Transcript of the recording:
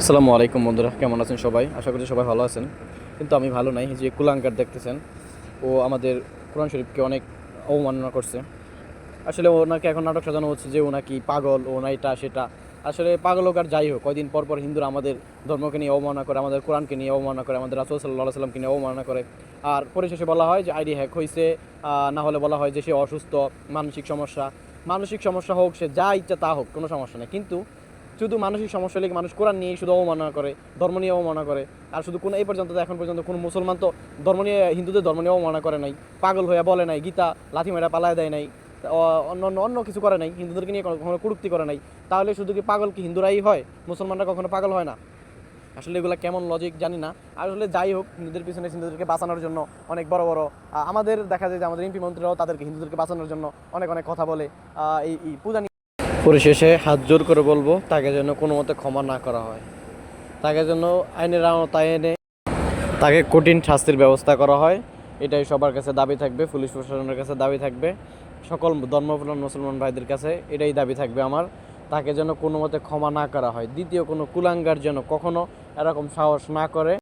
আসসালামু আলাইকুম বন্ধুরা, কেমন আছেন সবাই? আশা করি সবাই ভালো আছেন। কিন্তু আমি ভালো নাই। যে কুলাঙ্কার দেখতেছেন, ও আমাদের কোরআন শরীফকে অনেক অবমাননা করছে। আসলে ওনাকে এখন নাটক সাজানো হচ্ছে যে ও নাকি পাগল, ও না এটা সেটা। আসলে পাগল হোক আর যাই হোক, কয়দিন পর পর হিন্দুরা আমাদের ধর্মকে নিয়ে অবমাননা করে, আমাদের কোরআনকে নিয়ে অবমাননা করে, আমাদের রাসূল সাল্লাল্লাহু আলাইহি সাল্লামকে নিয়ে অবমাননা করে। আর পরিশেষে বলা হয় যে আইডি হ্যাক হয়েছে, না হলে বলা হয় যে সে অসুস্থ, মানসিক সমস্যা। মানসিক সমস্যা হোক, সে যা ইচ্ছা তা হোক, কোনো সমস্যা নেই। কিন্তু শুধু মানসিক সমস্যা হলে মানুষ কোরআন নিয়ে শুধু অবমাননা করে, ধর্ম নিয়ে অবমাননা করে। আর শুধু কোনো এই পর্যন্ত তো এখন পর্যন্ত কোনো মুসলমান তো ধর্ম নিয়ে, হিন্দুদের ধর্ম নিয়ে অবমাননা করে নাই, পাগল হয়ে বলে নাই, গীতা লাথি মেরা পালায় দেয় নাই, অন্য অন্য অন্য কিছু করে নাই, হিন্দুদেরকে নিয়ে কখনো কটূক্তি করে নাই। তাহলে শুধু কি পাগল কি হিন্দুরাই হয়? মুসলমানরা কখনো পাগল হয় না? আসলে এগুলো কেমন লজিক জানি না। আসলে যাই হোক, হিন্দুদের পিছনে হিন্দুদেরকে বাঁচানোর জন্য অনেক বড় বড় আমাদের দেখা যায় যে আমাদের এমপি মন্ত্রীরাও তাদেরকে হিন্দুদেরকে বাঁচানোর জন্য অনেক অনেক কথা বলে। এই পূজা নিয়ে পরিশেষে হাত জোর করে বলবো, তাকে যেন কোনো মতে ক্ষমা না করা হয়। তাকে যেন আইনের আওতায় এনে তাকে কঠিন শাস্তির ব্যবস্থা করা হয়। এটাই সবার কাছে দাবি থাকবে, পুলিশ প্রশাসনের কাছে দাবি থাকবে, সকল ধর্মপ্রাণ মুসলমান ভাইদের কাছে এটাই দাবি থাকবে আমার। তাকে যেন কোনো মতে ক্ষমা না করা হয়। দ্বিতীয় কোনো কুলাঙ্গার যেন কখনো এরকম সাহস না করে।